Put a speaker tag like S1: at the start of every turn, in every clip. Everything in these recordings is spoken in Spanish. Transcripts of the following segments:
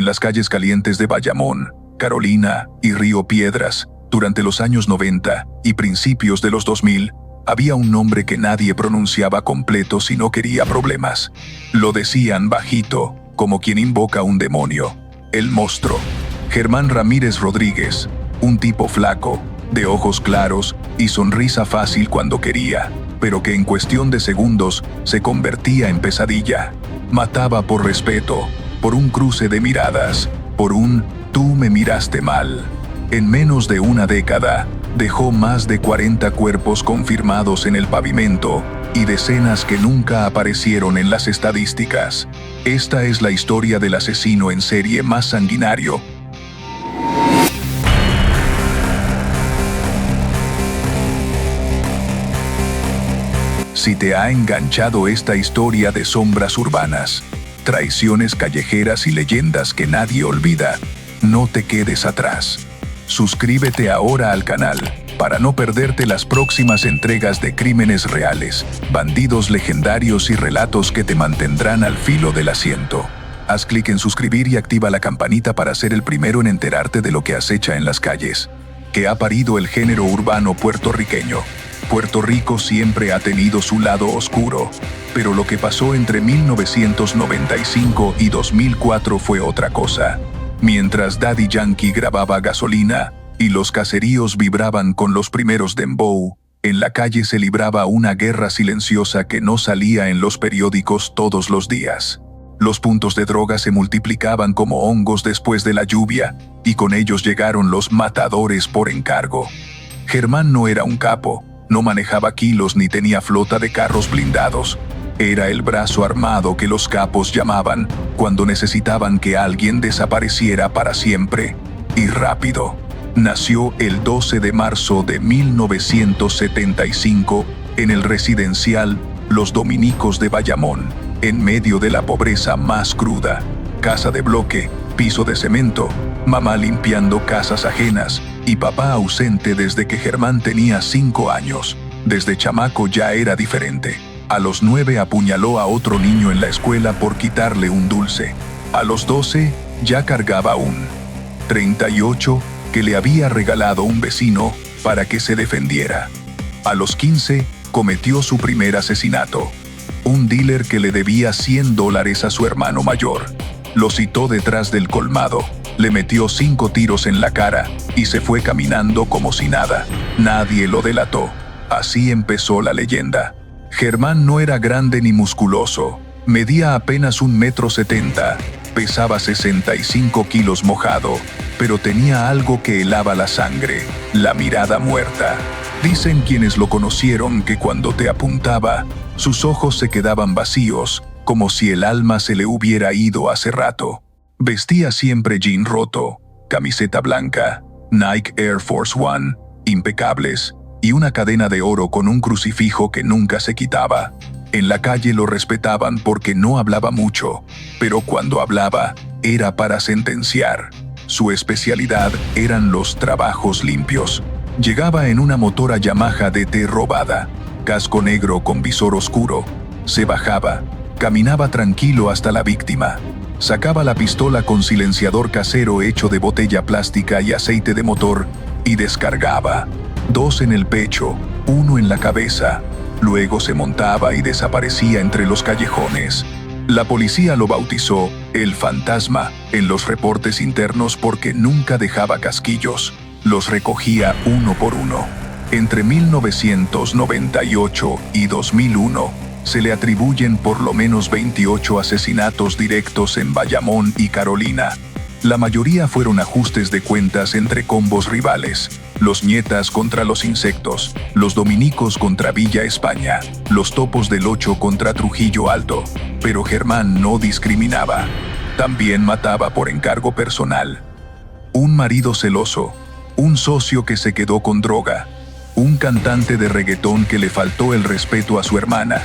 S1: En las calles calientes de Bayamón, Carolina y Río Piedras, durante los años 90 y principios de los 2000, había un nombre que nadie pronunciaba completo si no quería problemas. Lo decían bajito, como quien invoca un demonio. El monstruo. Germán Ramírez Rodríguez, un tipo flaco, de ojos claros y sonrisa fácil cuando quería, pero que en cuestión de segundos se convertía en pesadilla. Mataba por respeto, por un cruce de miradas, por un «tú me miraste mal». En menos de una década, dejó más de 40 cuerpos confirmados en el pavimento y decenas que nunca aparecieron en las estadísticas. Esta es la historia del asesino en serie más sanguinario. Si te ha enganchado esta historia de sombras urbanas, traiciones callejeras y leyendas que nadie olvida, no te quedes atrás. Suscríbete ahora al canal para no perderte las próximas entregas de crímenes reales, bandidos legendarios y relatos que te mantendrán al filo del asiento. Haz clic en suscribir y activa la campanita para ser el primero en enterarte de lo que acecha en las calles, que ha parido el género urbano puertorriqueño. Puerto Rico siempre ha tenido su lado oscuro, pero lo que pasó entre 1995 y 2004 fue otra cosa. Mientras Daddy Yankee grababa Gasolina y los caseríos vibraban con los primeros dembow, en la calle se libraba una guerra silenciosa que no salía en los periódicos todos los días. Los puntos de droga se multiplicaban como hongos después de la lluvia, y con ellos llegaron los matadores por encargo. Germán no era un capo, no manejaba kilos ni tenía flota de carros blindados. Era el brazo armado que los capos llamaban cuando necesitaban que alguien desapareciera para siempre, y rápido. Nació el 12 de marzo de 1975 en el residencial Los Dominicos de Bayamón, en medio de la pobreza más cruda. Casa de bloque, piso de cemento, mamá limpiando casas ajenas y papá ausente desde que Germán tenía 5 años. Desde chamaco ya era diferente. A los 9 apuñaló a otro niño en la escuela por quitarle un dulce. A los 12 ya cargaba un 38 que le había regalado un vecino para que se defendiera. A los 15 cometió su primer asesinato. Un dealer que le debía $100 a su hermano mayor. Lo citó detrás del colmado, le metió 5 tiros en la cara y se fue caminando como si nada. Nadie lo delató. Así empezó la leyenda. Germán no era grande ni musculoso, medía apenas 1,70 m, pesaba 65 kilos mojado, pero tenía algo que helaba la sangre, la mirada muerta. Dicen quienes lo conocieron que cuando te apuntaba, sus ojos se quedaban vacíos, como si el alma se le hubiera ido hace rato. Vestía siempre jean roto, camiseta blanca, Nike Air Force One, impecables, y una cadena de oro con un crucifijo que nunca se quitaba. En la calle lo respetaban porque no hablaba mucho, pero cuando hablaba, era para sentenciar. Su especialidad eran los trabajos limpios. Llegaba en una motora Yamaha DT robada, casco negro con visor oscuro. Se bajaba, caminaba tranquilo hasta la víctima. Sacaba la pistola con silenciador casero hecho de botella plástica y aceite de motor y descargaba. 2 en el pecho, 1 en la cabeza. Luego se montaba y desaparecía entre los callejones. La policía lo bautizó el fantasma en los reportes internos porque nunca dejaba casquillos. Los recogía uno por uno. Entre 1998 y 2001, se le atribuyen por lo menos 28 asesinatos directos en Bayamón y Carolina. La mayoría fueron ajustes de cuentas entre combos rivales. Los Nietas contra los Insectos, los Dominicos contra Villa España, los Topos del Ocho contra Trujillo Alto. Pero Germán no discriminaba. También mataba por encargo personal. Un marido celoso, un socio que se quedó con droga, un cantante de reggaetón que le faltó el respeto a su hermana.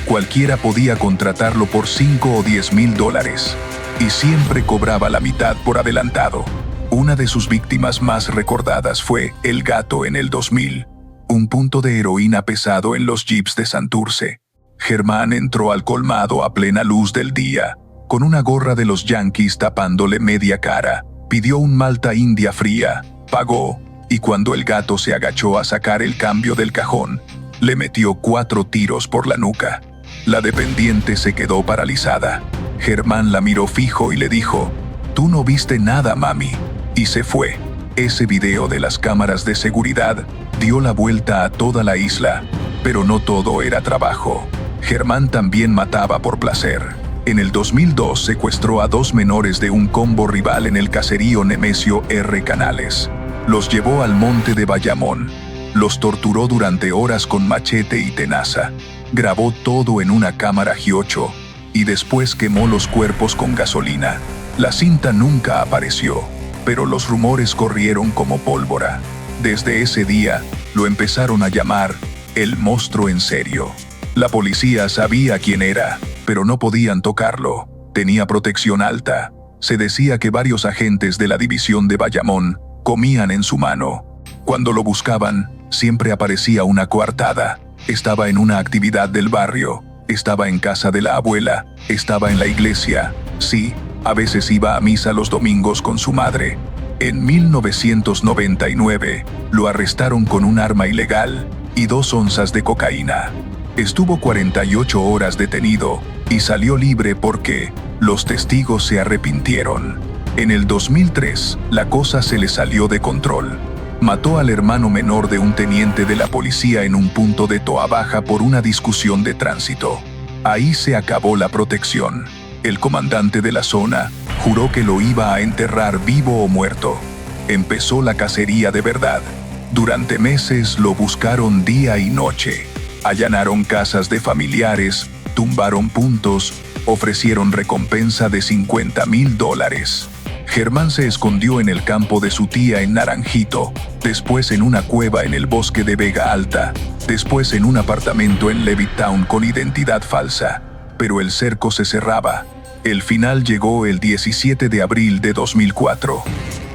S1: Cualquiera podía contratarlo por $5 o $10,000. Y siempre cobraba la mitad por adelantado. Una de sus víctimas más recordadas fue El Gato en el 2000, un punto de heroína pesado en los jeeps de Santurce. Germán entró al colmado a plena luz del día, con una gorra de los Yankees tapándole media cara. Pidió un Malta India fría, pagó, y cuando el gato se agachó a sacar el cambio del cajón, le metió 4 tiros por la nuca. La dependiente se quedó paralizada. Germán la miró fijo y le dijo: «Tú no viste nada, mami», y se fue. Ese video de las cámaras de seguridad dio la vuelta a toda la isla, pero no todo era trabajo. Germán también mataba por placer. En el 2002 secuestró a 2 menores de un combo rival en el caserío Nemesio R. Canales. Los llevó al monte de Bayamón. Los torturó durante horas con machete y tenaza. Grabó todo en una cámara G8 y después quemó los cuerpos con gasolina. La cinta nunca apareció, pero los rumores corrieron como pólvora. Desde ese día, lo empezaron a llamar el monstruo en serio. La policía sabía quién era, pero no podían tocarlo. Tenía protección alta. Se decía que varios agentes de la división de Bayamón comían en su mano. Cuando lo buscaban, siempre aparecía una coartada. Estaba en una actividad del barrio, estaba en casa de la abuela, estaba en la iglesia. Sí, a veces iba a misa los domingos con su madre. En 1999, lo arrestaron con un arma ilegal y 2 onzas de cocaína. Estuvo 48 horas detenido y salió libre porque los testigos se arrepintieron. En el 2003, la cosa se le salió de control. Mató al hermano menor de un teniente de la policía en un punto de Toa Baja por una discusión de tránsito. Ahí se acabó la protección. El comandante de la zona juró que lo iba a enterrar vivo o muerto. Empezó la cacería de verdad. Durante meses lo buscaron día y noche. Allanaron casas de familiares, tumbaron puntos, ofrecieron recompensa de $50,000. Germán se escondió en el campo de su tía en Naranjito, después en una cueva en el bosque de Vega Alta, después en un apartamento en Levittown con identidad falsa. Pero el cerco se cerraba. El final llegó el 17 de abril de 2004.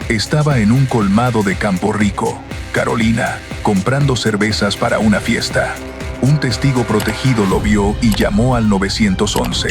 S1: Estaba en un colmado de Campo Rico, Carolina, comprando cervezas para una fiesta. Un testigo protegido lo vio y llamó al 911.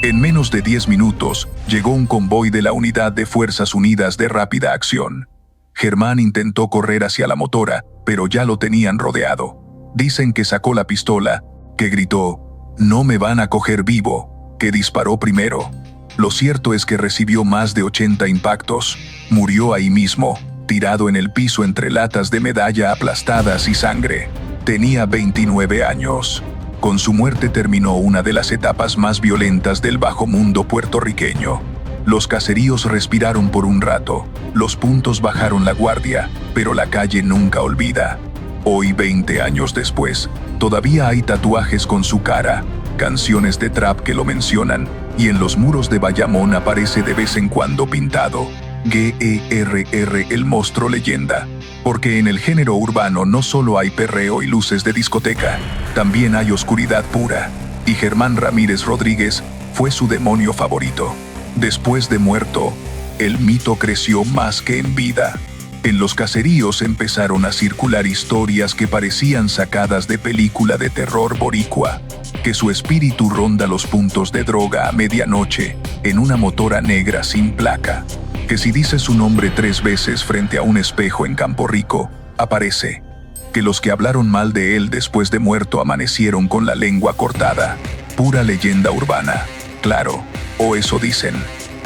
S1: En menos de 10 minutos, llegó un convoy de la Unidad de Fuerzas Unidas de Rápida Acción. Germán intentó correr hacia la motora, pero ya lo tenían rodeado. Dicen que sacó la pistola, que gritó: «No me van a coger vivo», que disparó primero. Lo cierto es que recibió más de 80 impactos. Murió ahí mismo, tirado en el piso entre latas de medalla aplastadas y sangre. Tenía 29 años. Con su muerte terminó una de las etapas más violentas del bajo mundo puertorriqueño. Los caseríos respiraron por un rato, los puntos bajaron la guardia, pero la calle nunca olvida. Hoy, 20 años después, todavía hay tatuajes con su cara, canciones de trap que lo mencionan, y en los muros de Bayamón aparece de vez en cuando pintado: GERR, el monstruo leyenda. Porque en el género urbano no solo hay perreo y luces de discoteca, también hay oscuridad pura, y Germán Ramírez Rodríguez fue su demonio favorito. Después de muerto, el mito creció más que en vida. En los caseríos empezaron a circular historias que parecían sacadas de película de terror boricua, que su espíritu ronda los puntos de droga a medianoche en una motora negra sin placa, que si dice su nombre 3 veces frente a un espejo en Campo Rico, aparece, que los que hablaron mal de él después de muerto amanecieron con la lengua cortada. Pura leyenda urbana, claro, o eso dicen.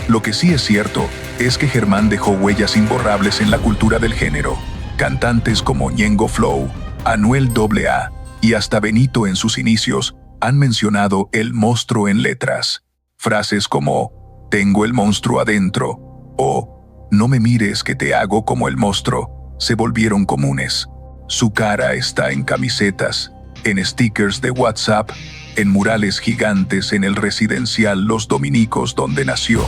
S1: Lo que sí es cierto es que Germán dejó huellas imborrables en la cultura del género. Cantantes como Ñengo Flow, Anuel AA y hasta Benito en sus inicios han mencionado el monstruo en letras. Frases como «tengo el monstruo adentro» o «no me mires que te hago como el monstruo» se volvieron comunes. Su cara está en camisetas, en stickers de WhatsApp, en murales gigantes en el residencial Los Dominicos donde nació.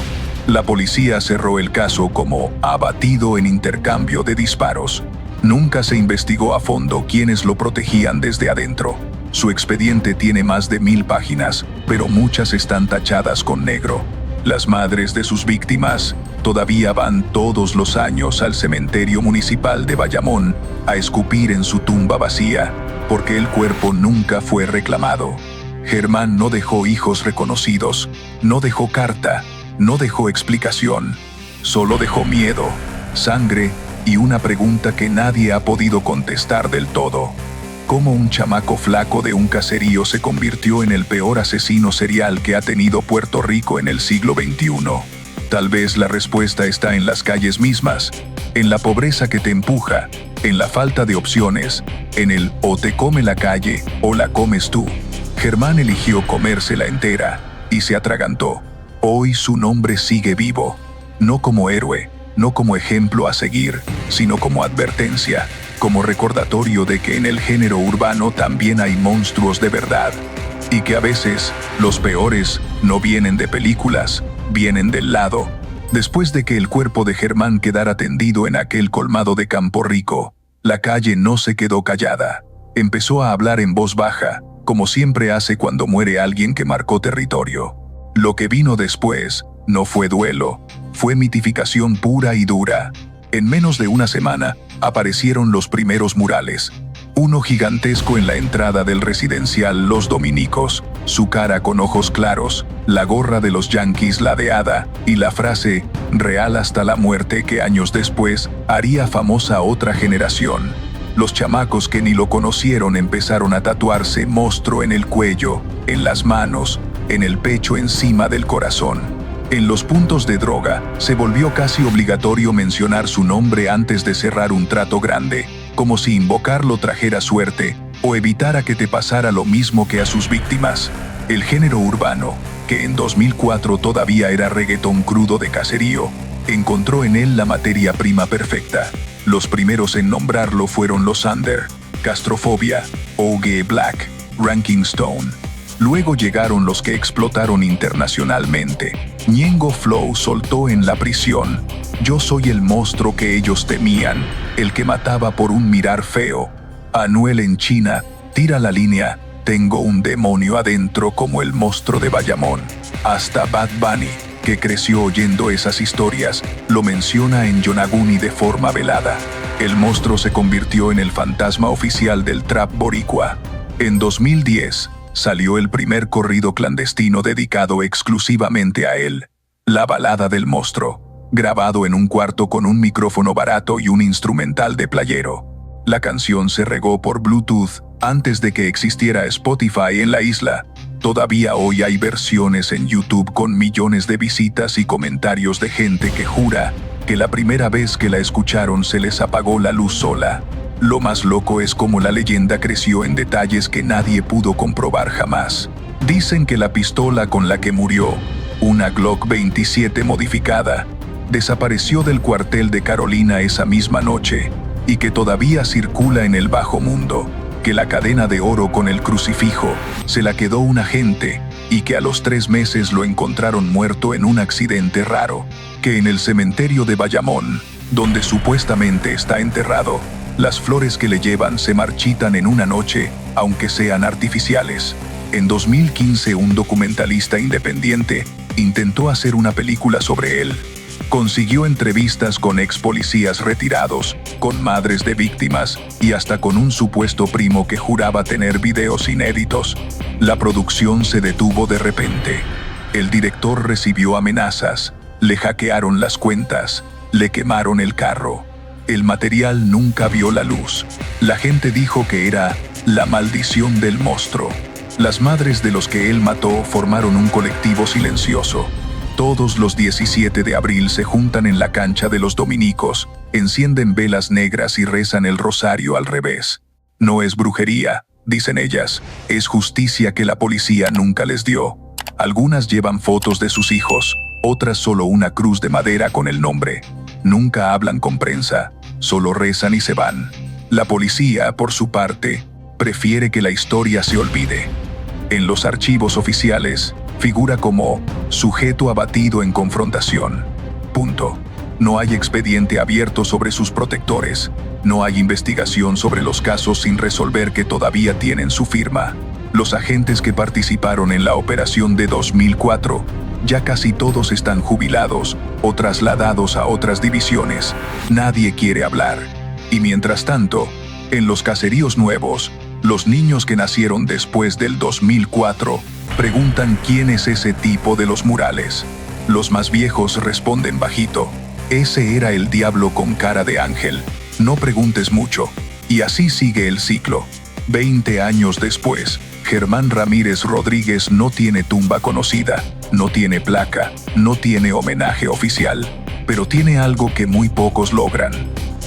S1: La policía cerró el caso como abatido en intercambio de disparos. Nunca se investigó a fondo quiénes lo protegían desde adentro. Su expediente tiene más de 1000 páginas, pero muchas están tachadas con negro. Las madres de sus víctimas todavía van todos los años al cementerio municipal de Bayamón a escupir en su tumba vacía, porque el cuerpo nunca fue reclamado. Germán no dejó hijos reconocidos, no dejó carta, No dejó explicación, solo dejó miedo, sangre y una pregunta que nadie ha podido contestar del todo. ¿Cómo un chamaco flaco de un caserío se convirtió en el peor asesino serial que ha tenido Puerto Rico en el siglo XXI? Tal vez la respuesta está en las calles mismas, en la pobreza que te empuja, en la falta de opciones, en el o te come la calle o la comes tú. Germán eligió comérsela entera y se atragantó. Hoy su nombre sigue vivo, no como héroe, no como ejemplo a seguir, sino como advertencia, como recordatorio de que en el género urbano también hay monstruos de verdad, y que a veces los peores no vienen de películas, vienen del lado. Después de que el cuerpo de Germán quedara tendido en aquel colmado de Campo Rico, la calle no se quedó callada. Empezó a hablar en voz baja, como siempre hace cuando muere alguien que marcó territorio. Lo que vino después no fue duelo, fue mitificación pura y dura. En menos de una semana, aparecieron los primeros murales. Uno gigantesco en la entrada del residencial Los Dominicos, su cara con ojos claros, la gorra de los Yankees ladeada y la frase «Real hasta la muerte» que años después haría famosa a otra generación. Los chamacos que ni lo conocieron empezaron a tatuarse monstruo en el cuello, en las manos, en el pecho encima del corazón. En los puntos de droga, se volvió casi obligatorio mencionar su nombre antes de cerrar un trato grande, como si invocarlo trajera suerte o evitara que te pasara lo mismo que a sus víctimas. El género urbano, que en 2004 todavía era reggaetón crudo de caserío, encontró en él la materia prima perfecta. Los primeros en nombrarlo fueron los Under, Castrofobia, OG Black, Ranking Stone. Luego llegaron los que explotaron internacionalmente. Ñengo Flow soltó en la prisión: «Yo soy el monstruo que ellos temían, el que mataba por un mirar feo». Anuel en China tira la línea: «Tengo un demonio adentro como el monstruo de Bayamón». Hasta Bad Bunny, que creció oyendo esas historias, lo menciona en Yonaguni de forma velada. El monstruo se convirtió en el fantasma oficial del trap boricua. En 2010, salió el primer corrido clandestino dedicado exclusivamente a él, La Balada del Monstruo, grabado en un cuarto con un micrófono barato y un instrumental de playero. La canción se regó por Bluetooth antes de que existiera Spotify en la isla. Todavía hoy hay versiones en YouTube con millones de visitas y comentarios de gente que jura que la primera vez que la escucharon se les apagó la luz sola. Lo más loco es cómo la leyenda creció en detalles que nadie pudo comprobar jamás. Dicen que la pistola con la que murió, una Glock 27 modificada, desapareció del cuartel de Carolina esa misma noche, y que todavía circula en el bajo mundo, que la cadena de oro con el crucifijo se la quedó un agente, y que a los 3 meses lo encontraron muerto en un accidente raro, que en el cementerio de Bayamón, donde supuestamente está enterrado, las flores que le llevan se marchitan en una noche, aunque sean artificiales. En 2015 un documentalista independiente intentó hacer una película sobre él. Consiguió entrevistas con ex policías retirados, con madres de víctimas y hasta con un supuesto primo que juraba tener videos inéditos. La producción se detuvo de repente. El director recibió amenazas, le hackearon las cuentas, le quemaron el carro. El material nunca vio la luz. La gente dijo que era la maldición del monstruo. Las madres de los que él mató formaron un colectivo silencioso. Todos los 17 de abril se juntan en la cancha de los Dominicos, encienden velas negras y rezan el rosario al revés. No es brujería, dicen ellas, es justicia que la policía nunca les dio. Algunas llevan fotos de sus hijos, otras solo una cruz de madera con el nombre. Nunca hablan con prensa, solo rezan y se van. La policía, por su parte, prefiere que la historia se olvide. En los archivos oficiales, figura como sujeto abatido en confrontación. Punto. No hay expediente abierto sobre sus protectores. No hay investigación sobre los casos sin resolver que todavía tienen su firma. Los agentes que participaron en la operación de 2004, ya casi todos están jubilados o trasladados a otras divisiones. Nadie quiere hablar. Y mientras tanto, en los caseríos nuevos, los niños que nacieron después del 2004 preguntan quién es ese tipo de los murales. Los más viejos responden bajito: ese era el diablo con cara de ángel. No preguntes mucho. Y así sigue el ciclo. 20 años después, Germán Ramírez Rodríguez no tiene tumba conocida, no tiene placa, no tiene homenaje oficial, pero tiene algo que muy pocos logran.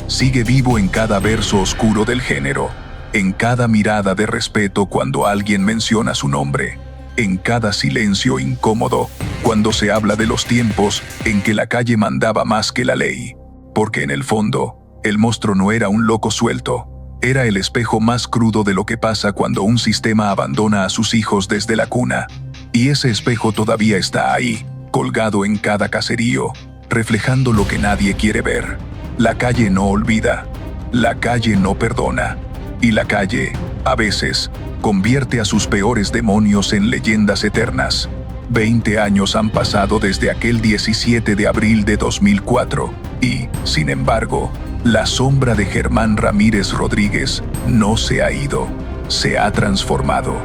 S1: Sigue vivo en cada verso oscuro del género, en cada mirada de respeto cuando alguien menciona su nombre, en cada silencio incómodo cuando se habla de los tiempos en que la calle mandaba más que la ley. Porque en el fondo, el monstruo no era un loco suelto, era el espejo más crudo de lo que pasa cuando un sistema abandona a sus hijos desde la cuna. Y ese espejo todavía está ahí, colgado en cada caserío, reflejando lo que nadie quiere ver. La calle no olvida, la calle no perdona, y la calle, a veces, convierte a sus peores demonios en leyendas eternas. 20 años han pasado desde aquel 17 de abril de 2004, y, sin embargo, la sombra de Germán Ramírez Rodríguez no se ha ido, se ha transformado.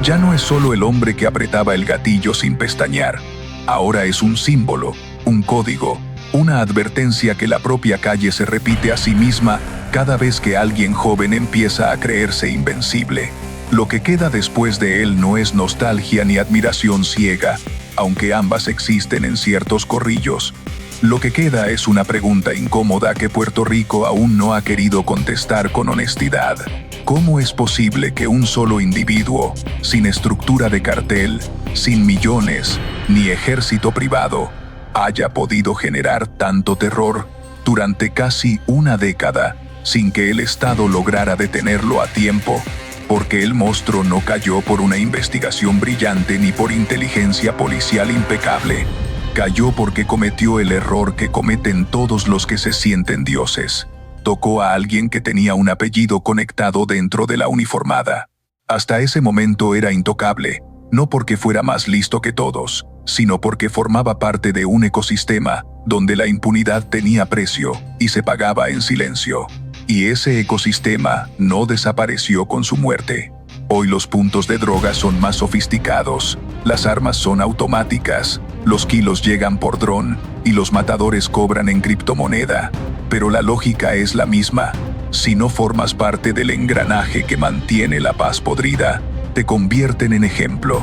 S1: Ya no es solo el hombre que apretaba el gatillo sin pestañear. Ahora es un símbolo, un código, una advertencia que la propia calle se repite a sí misma cada vez que alguien joven empieza a creerse invencible. Lo que queda después de él no es nostalgia ni admiración ciega, aunque ambas existen en ciertos corrillos. Lo que queda es una pregunta incómoda que Puerto Rico aún no ha querido contestar con honestidad. ¿Cómo es posible que un solo individuo, sin estructura de cartel, sin millones, ni ejército privado, haya podido generar tanto terror durante casi una década sin que el Estado lograra detenerlo a tiempo? Porque el monstruo no cayó por una investigación brillante ni por inteligencia policial impecable. Cayó porque cometió el error que cometen todos los que se sienten dioses. Tocó a alguien que tenía un apellido conectado dentro de la uniformada. Hasta ese momento era intocable, no porque fuera más listo que todos, sino porque formaba parte de un ecosistema donde la impunidad tenía precio y se pagaba en silencio. Y ese ecosistema no desapareció con su muerte. Hoy los puntos de droga son más sofisticados, las armas son automáticas, los kilos llegan por dron y los matadores cobran en criptomoneda. Pero la lógica es la misma. Si no formas parte del engranaje que mantiene la paz podrida, te convierten en ejemplo.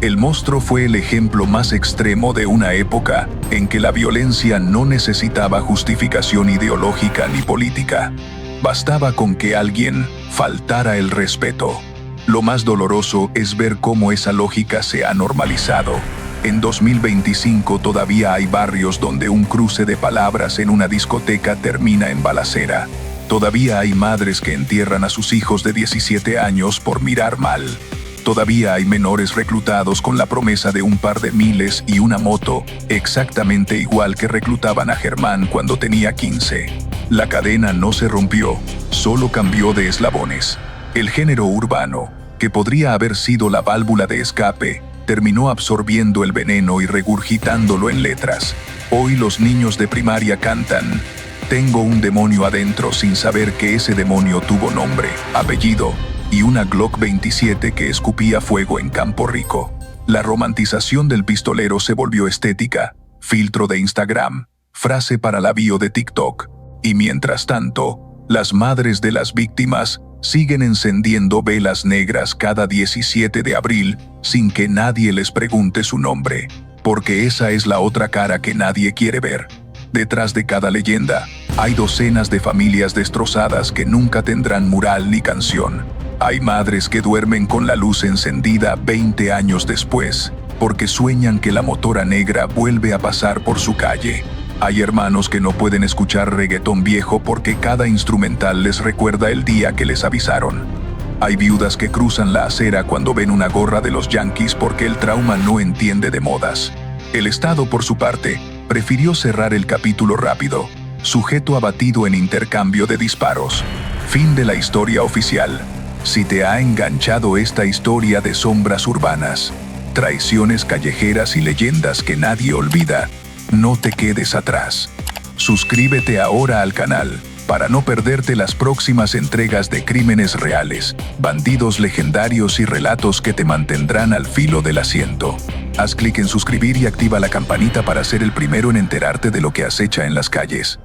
S1: El monstruo fue el ejemplo más extremo de una época en que la violencia no necesitaba justificación ideológica ni política. Bastaba con que alguien faltara el respeto. Lo más doloroso es ver cómo esa lógica se ha normalizado. En 2025 todavía hay barrios donde un cruce de palabras en una discoteca termina en balacera. Todavía hay madres que entierran a sus hijos de 17 años por mirar mal. Todavía hay menores reclutados con la promesa de un par de miles y una moto, exactamente igual que reclutaban a Germán cuando tenía 15. La cadena no se rompió, solo cambió de eslabones. El género urbano, que podría haber sido la válvula de escape, terminó absorbiendo el veneno y regurgitándolo en letras. Hoy los niños de primaria cantan: tengo un demonio adentro, sin saber que ese demonio tuvo nombre, apellido y una Glock 27 que escupía fuego en Campo Rico. La romantización del pistolero se volvió estética, filtro de Instagram, frase para la bio de TikTok. Y mientras tanto, las madres de las víctimas siguen encendiendo velas negras cada 17 de abril sin que nadie les pregunte su nombre, porque esa es la otra cara que nadie quiere ver. Detrás de cada leyenda, hay docenas de familias destrozadas que nunca tendrán mural ni canción. Hay madres que duermen con la luz encendida 20 años después, porque sueñan que la motora negra vuelve a pasar por su calle. Hay hermanos que no pueden escuchar reggaetón viejo porque cada instrumental les recuerda el día que les avisaron. Hay viudas que cruzan la acera cuando ven una gorra de los Yankees porque el trauma no entiende de modas. El Estado, por su parte, prefirió cerrar el capítulo rápido, sujeto abatido en intercambio de disparos. Fin de la historia oficial. Si te ha enganchado esta historia de sombras urbanas, traiciones callejeras y leyendas que nadie olvida, no te quedes atrás. Suscríbete ahora al canal para no perderte las próximas entregas de crímenes reales, bandidos legendarios y relatos que te mantendrán al filo del asiento. Haz clic en suscribir y activa la campanita para ser el primero en enterarte de lo que acecha en las calles.